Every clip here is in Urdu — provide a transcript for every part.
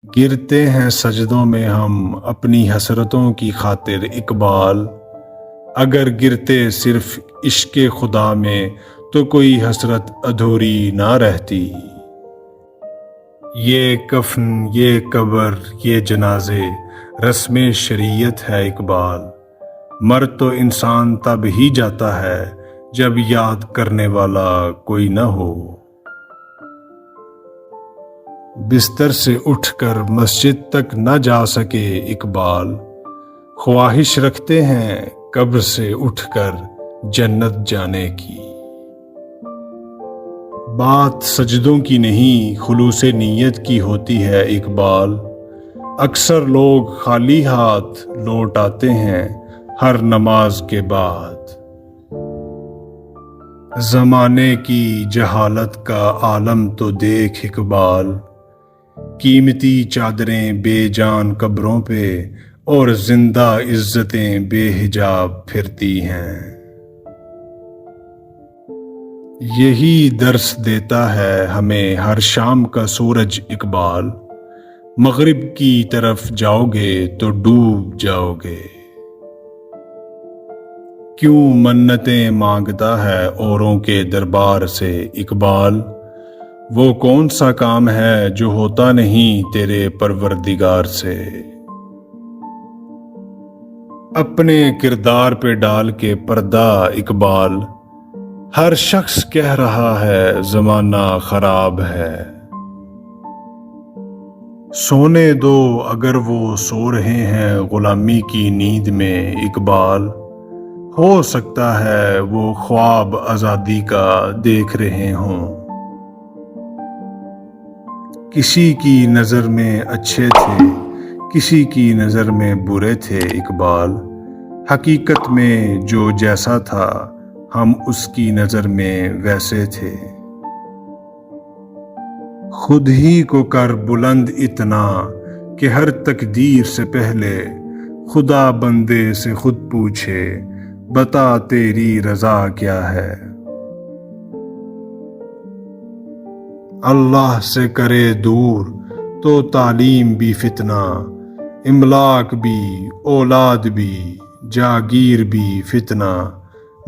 گرتے ہیں سجدوں میں ہم اپنی حسرتوں کی خاطر اقبال، اگر گرتے صرف عشق خدا میں تو کوئی حسرت ادھوری نہ رہتی۔ یہ کفن، یہ قبر، یہ جنازے رسم شریعت ہے اقبال، مر تو انسان تب ہی جاتا ہے جب یاد کرنے والا کوئی نہ ہو۔ بستر سے اٹھ کر مسجد تک نہ جا سکے اقبال، خواہش رکھتے ہیں قبر سے اٹھ کر جنت جانے کی۔ بات سجدوں کی نہیں خلوص نیت کی ہوتی ہے اقبال، اکثر لوگ خالی ہاتھ لوٹ آتے ہیں ہر نماز کے بعد۔ زمانے کی جہالت کا عالم تو دیکھ اقبال، قیمتی چادریں بے جان قبروں پہ اور زندہ عزتیں بے حجاب پھرتی ہیں۔ یہی درس دیتا ہے ہمیں ہر شام کا سورج اقبال، مغرب کی طرف جاؤ گے تو ڈوب جاؤ گے۔ کیوں منتیں مانگتا ہے اوروں کے دربار سے اقبال، وہ کون سا کام ہے جو ہوتا نہیں تیرے پروردگار سے۔ اپنے کردار پہ ڈال کے پردہ اقبال، ہر شخص کہہ رہا ہے زمانہ خراب ہے۔ سونے دو اگر وہ سو رہے ہیں غلامی کی نیند میں اقبال، ہو سکتا ہے وہ خواب آزادی کا دیکھ رہے ہوں۔ کسی کی نظر میں اچھے تھے، کسی کی نظر میں برے تھے اقبال، حقیقت میں جو جیسا تھا ہم اس کی نظر میں ویسے تھے۔ خود ہی کو کر بلند اتنا کہ ہر تقدیر سے پہلے خدا بندے سے خود پوچھے، بتا تیری رضا کیا ہے۔ اللہ سے کرے دور تو تعلیم بھی فتنہ، املاک بھی، اولاد بھی، جاگیر بھی فتنہ،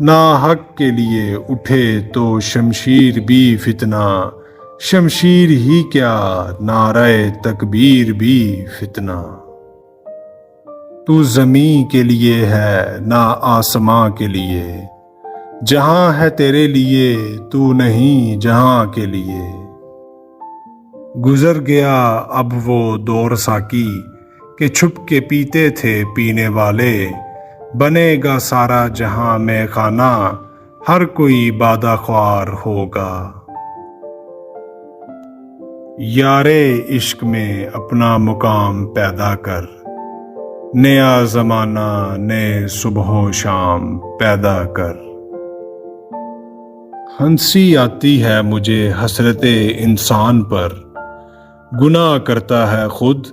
ناحق کے لیے اٹھے تو شمشیر بھی فتنہ، شمشیر ہی کیا نعرہ تکبیر بھی فتنہ۔ تو زمین کے لیے ہے نہ آسماں کے لیے، جہاں ہے تیرے لیے تو نہیں جہاں کے لیے۔ گزر گیا اب وہ دور ساقی کہ چھپ کے پیتے تھے پینے والے، بنے گا سارا جہاں میں خانہ، ہر کوئی بادہ خوار ہوگا۔ یارے عشق میں اپنا مقام پیدا کر، نیا زمانہ نئے صبح و شام پیدا کر۔ ہنسی آتی ہے مجھے حسرت انسان پر، گناہ کرتا ہے خود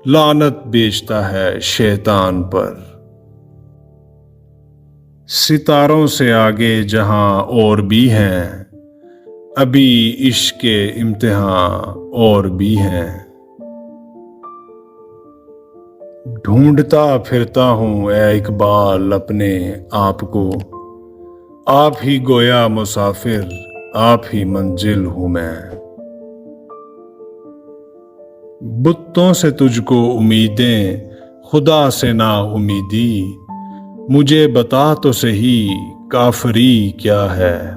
لعنت بیچتا ہے شیطان پر۔ ستاروں سے آگے جہاں اور بھی ہیں، ابھی عشق کے امتحان اور بھی ہیں۔ ڈھونڈتا پھرتا ہوں اے اقبال اپنے آپ کو، آپ ہی گویا مسافر، آپ ہی منزل ہوں میں۔ بتوں سے تجھ کو امیدیں، خدا سے نا امیدی، مجھے بتا تو سہی کافری کیا ہے۔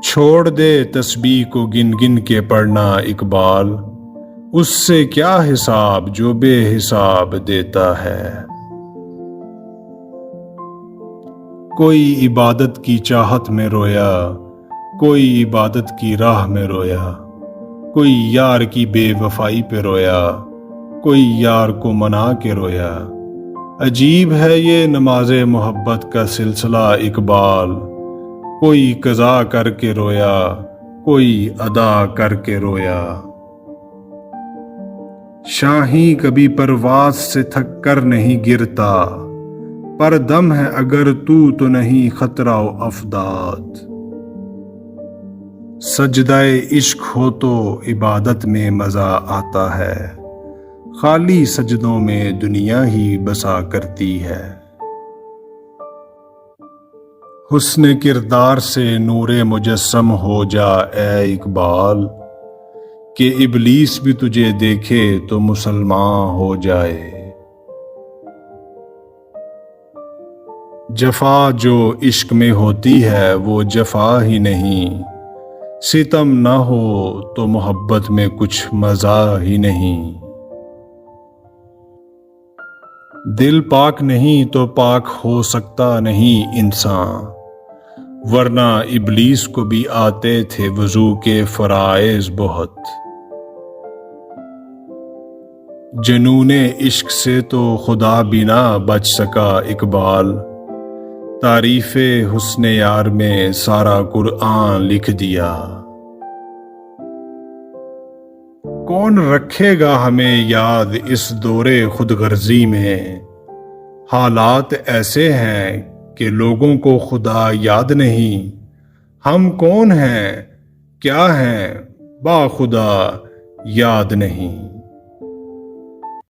چھوڑ دے تسبیح کو گن گن کے پڑھنا اقبال، اس سے کیا حساب جو بے حساب دیتا ہے۔ کوئی عبادت کی چاہت میں رویا، کوئی عبادت کی راہ میں رویا، کوئی یار کی بے وفائی پہ رویا، کوئی یار کو منا کے رویا۔ عجیب ہے یہ نماز محبت کا سلسلہ اقبال، کوئی قضا کر کے رویا، کوئی ادا کر کے رویا۔ شاہی کبھی پرواز سے تھک کر نہیں گرتا، پر دم ہے اگر تو نہیں خطرہ و افداد۔ سجدہ عشق ہو تو عبادت میں مزہ آتا ہے، خالی سجدوں میں دنیا ہی بسا کرتی ہے۔ حسن کردار سے نور مجسم ہو جا اے اقبال، کہ ابلیس بھی تجھے دیکھے تو مسلمان ہو جائے۔ جفا جو عشق میں ہوتی ہے وہ جفا ہی نہیں، ستم نہ ہو تو محبت میں کچھ مزہ ہی نہیں۔ دل پاک نہیں تو پاک ہو سکتا نہیں انسان، ورنہ ابلیس کو بھی آتے تھے وضو کے فرائض بہت۔ جنون عشق سے تو خدا بھی نہ بچ سکا اقبال، تعریف حسن یار میں سارا قرآن لکھ دیا۔ کون رکھے گا ہمیں یاد اس دور خود غرضی میں، حالات ایسے ہیں کہ لوگوں کو خدا یاد نہیں۔ ہم کون ہیں کیا ہیں با خدا یاد نہیں۔